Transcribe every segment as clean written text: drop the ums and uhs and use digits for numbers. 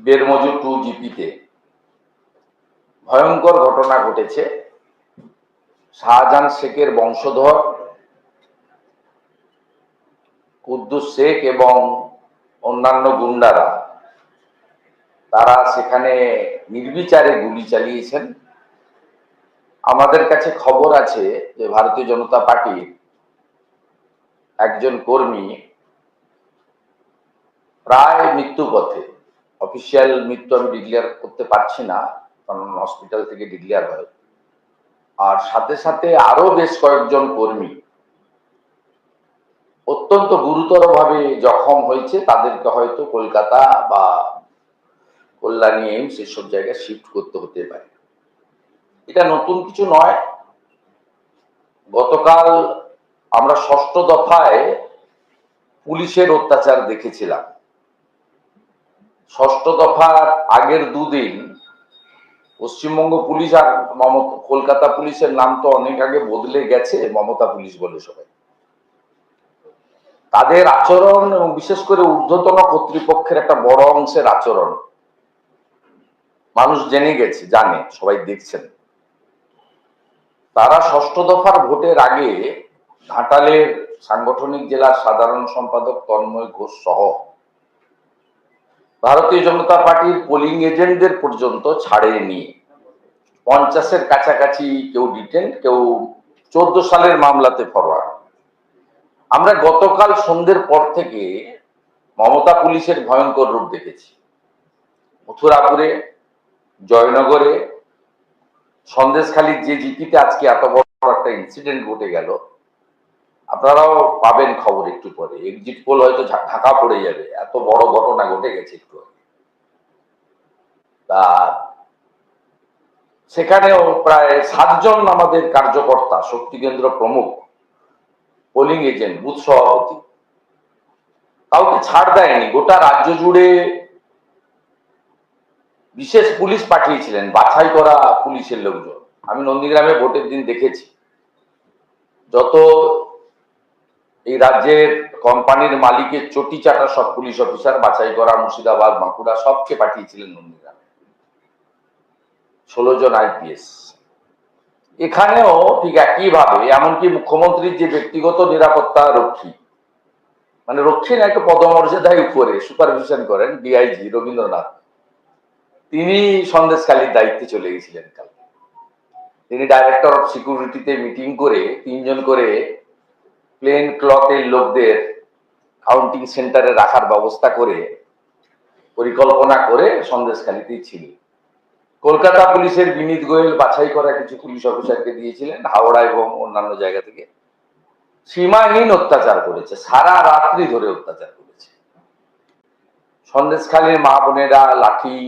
বেরমজু 2 জিপিতে ভয়ঙ্কর ঘটনা ঘটেছে। শাহজাহান শেখের বংশধর কুদ্দুস শেখ এবং অন্যান্য গুন্ডারা তারা সেখানে নির্বিচারে গুলি চালিয়েছেন। আমাদের কাছে খবর আছে যে ভারতীয় জনতা পার্টির একজন কর্মী প্রায় মৃত্যু পথে। অফিসিয়াল মৃত্যু আমি ডিক্লেয়ার করতে পারছি না, কারণ হসপিটাল থেকে ডিক্লেয়ার হয়। আর সাথে সাথে আরো বেশ কয়েকজন কর্মী অত্যন্ত গুরুতরভাবে জখম হয়েছে। তাদেরকে হয়তো কলকাতা বা কল্যাণী এইমস এসব জায়গায় শিফট করতে হতে পারে। এটা নতুন কিছু নয়। গতকাল আমরা 6ষ্ঠ দফায় পুলিশের অত্যাচার দেখেছিলাম। 6ষ্ঠ দফার আগের দুদিন পশ্চিমবঙ্গ পুলিশ আর কলকাতা পুলিশের নাম তো অনেক আগে বদলে গেছে, মমতা পুলিশ বলে সবাই। তাদের আচরণ এবং বিশেষ করে ঊর্ধ্বতন কর্তৃপক্ষের একটা বড় অংশের আচরণ মানুষ জেনে গেছে, জানে, সবাই দেখছেন। তারা 6ষ্ঠ দফার ভোটের আগে ঘাটালের সাংগঠনিক জেলার সাধারণ সম্পাদক তন্ময় ঘোষ সহ ভারতীয় জনতা পার্টির পোলিং এজেন্টদের পর্যন্ত ছাড়েনি। 50-এর কাছাকাছি কেউ ডিটেন, কেউ 14 সালের মামলাতে ফরওয়ার্ড। আমরা গতকাল সন্ধ্যের পর থেকে মমতা পুলিশের ভয়ঙ্কর রূপ দেখেছি। মথুরাপুরে, জয়নগরে, সন্দেশখালীর যে জিপিতে আজকে এত বড় একটা ইনসিডেন্ট ঘটে গেল, আপনারাও পাবেন খবর একটু পরে। এক্সিট পোল হয়তো ঢাকা পড়ে যাবে, এত বড় ঘটনা ঘটে গেছে একটু। তা সেখানেও প্রায় 7 জন আমাদের কার্যকর্তা, শক্তি কেন্দ্র প্রমুখ, পোলিং এজেন্ট, বুথ সভাপতি, কাউকে ছাড় দেয়নি। গোটা রাজ্য জুড়ে বিশেষ পুলিশ পাঠিয়েছিলেন, বাছাই করা পুলিশের লোকজন। আমি নন্দীগ্রামে ভোটের দিন দেখেছি, যত এই রাজ্যের কোম্পানির মালিকের চটি চাটা সব পুলিশ অফিসার বাছাই করা, মুর্শিদাবাদ, বাঁকুড়া, সবকে পাঠিয়েছিলেন নন্দীগ্রামে। 16 জন আইপিএস। এখানেও ঠিক একইভাবে, এমনকি মুখ্যমন্ত্রীর যে ব্যক্তিগত নিরাপত্তা রক্ষী, মানে রক্ষী না, একটু পদমর্যাদায় উপরে সুপারভিশন করেন ডিআইজি রবীন্দ্রনাথ, তিনি সন্দেশখালীর দায়িত্বে চলে গেছিলেন কাল। তিনি ডাইরেক্টর অফ সিকিউরিটিতে মিটিং করে 3 জন করে প্লেন ক্লথের লোকদের কাউন্টিং সেন্টারে রাখার ব্যবস্থা করে পরিকল্পনা করে সন্দেশখালীতেই ছিলেন। কলকাতা পুলিশের বিনীত গোয়েল বাছাই করা কিছু পুলিশ অফিসারকে দিয়েছিলেন হাওড়া এবং অন্যান্য জায়গা থেকে। সীমাহীন অত্যাচার করেছে, সারা রাত্রি ধরে অত্যাচার করেছে। সন্দেশখালীর মা বোনেরা লাঠি,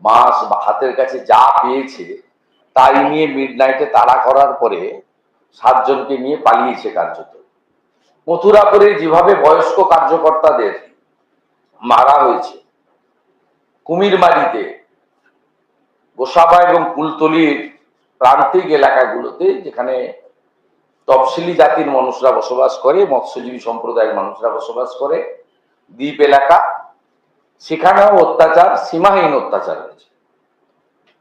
বাঁশ বা হাতের কাছে যা পেয়েছে তাই নিয়ে মিডনাইটে তাড়া করার পরে 7 জনকে নিয়ে পালিয়েছে কার্যত। মথুরাপুরে যেভাবে বয়স্ক কার্যকর্তাদের মারা হয়েছে, কুমিরমারিতে, গোসাবা এবং কুলতলির প্রান্তিক এলাকাগুলোতে যেখানে তফসিলি জাতির মানুষরা বসবাস করে, মৎস্যজীবী সম্প্রদায়ের মানুষরা বসবাস করে, দ্বীপ এলাকা, সেখানেও অত্যাচার, সীমাহীন অত্যাচার হয়েছে।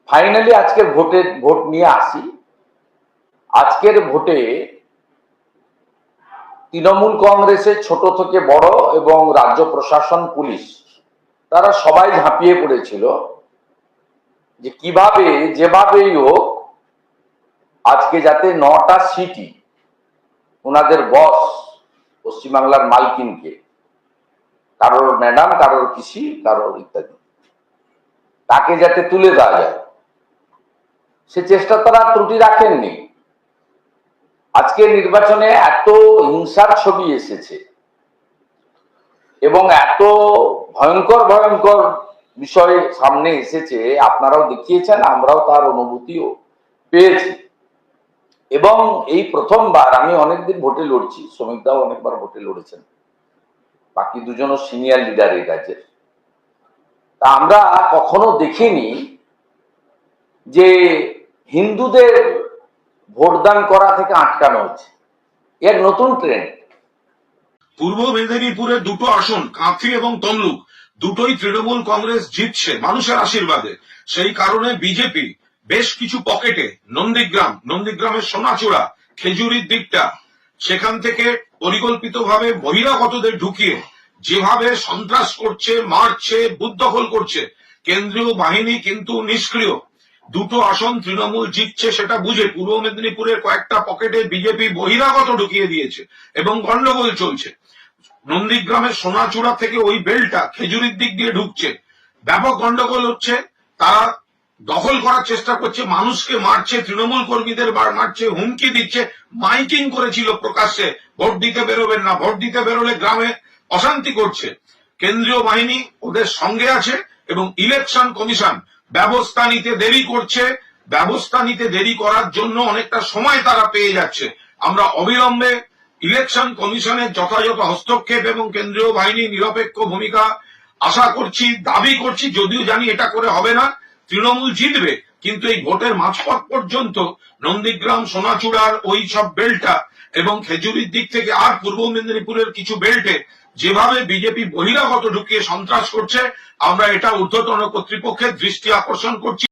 ফাইনালি আজকের ভোট নিয়ে আসি। আজকের ভোটে তৃণমূল কংগ্রেসের ছোট থেকে বড় এবং রাজ্য প্রশাসন, পুলিশ, তারা সবাই ঝাঁপিয়ে পড়েছিল যে কিভাবে যেভাবেই হোক আজকে যাতে 9টা সিটি ওনাদের বস, পশ্চিমবাংলার মালকিনকে, কারোর ম্যাডাম, কারোর পিসি, কারোর ইত্যাদি, তাকে যাতে তুলে দেওয়া যায়, সে চেষ্টা তারা ত্রুটি রাখেননি। আজকে নির্বাচনে এত হিংসার ছবি এসেছে এবং এত ভয়ঙ্কর ভয়ঙ্কর বিষয় সামনে এসেছে, আপনারাও দেখিয়েছেন, আমরাও তার অনুভূতিও পেয়েছি। এবং এই প্রথমবার, আমি অনেকদিন ভোটে লড়ছি, শ্রমিকদাও অনেকবার ভোটে লড়েছেন, বাকি দুজনও সিনিয়র লিডার এই রাজ্যের, তা আমরা কখনো দেখিনি যে হিন্দুদের ভোটদান করা থেকে আটকানো হচ্ছে। এর নতুন ট্রেন্ড। পূর্ব মেদিনীপুরের 2টো আসন, কাঁথি এবং তমলুক, দুটোই তৃণমূল কংগ্রেস জিতছে মানুষের আশীর্বাদে। সেই কারণে বিজেপি বেশ কিছু পকেটে নন্দীগ্রামের সোনাচূড়া, খেজুরির দিকটা, সেখান থেকে পরিকল্পিতভাবে বহিরাগতদের ঢুকিয়ে যেভাবে সন্ত্রাস করছে, মারছে, বুথ দখল করছে, কেন্দ্রীয় বাহিনী কিন্তু নিষ্ক্রিয়। দুটো আসন তৃণমূল জিতছে সেটা বুঝে পূর্ব মেদিনীপুরের কয়েকটা পকেটে বিজেপি বহিরাগত ঢুকিয়ে দিয়েছে এবং গন্ডগোল চলছে। নন্দীগ্রামের সোনাচূড়া থেকে ওই বেলটা খেজুরির দিক দিয়ে ঢুকছে, ব্যাপক গন্ডগোল হচ্ছে। তারা দখল করার চেষ্টা করছে, মানুষকে মারছে, তৃণমূল কর্মীদের মারছে, হুমকি দিচ্ছে, মাইকিং করেছিল প্রকাশ্যে, ভোট দিতে বেরোবেন না, ভোট দিতে বেরোলে গ্রামে অশান্তি করছে। কেন্দ্রীয় বাহিনী ওদের সঙ্গে আছে এবং ইলেকশন কমিশন ব্যবস্থা নিতে দেরি করছে। ব্যবস্থা নিতে দেরি করার জন্য অনেকটা সময় তারা পেয়ে যাচ্ছে। আমরা অবিলম্বে ইলেকশন কমিশনের যথাযথ হস্তক্ষেপ এবং কেন্দ্রীয় বাহিনী নিরপেক্ষ ভূমিকা আশা করছি, দাবি করছি, যদিও জানি এটা করে হবে না, তৃণমূল জিতবে। কিন্তু এই ভোটের মাঝপথ পর্যন্ত নন্দীগ্রাম, সোনাচূড়ার ওই সব বেল্টটা এবং খেজুরির দিক থেকে আর পূর্ব মেদিনীপুরের কিছু বেল্টে যেভাবে বিজেপি বহিরাগত ঢুকিয়ে সন্ত্রাস করছে, আমরা এটা ঊর্ধ্বতন কর্তৃপক্ষের দৃষ্টি আকর্ষণ করছি।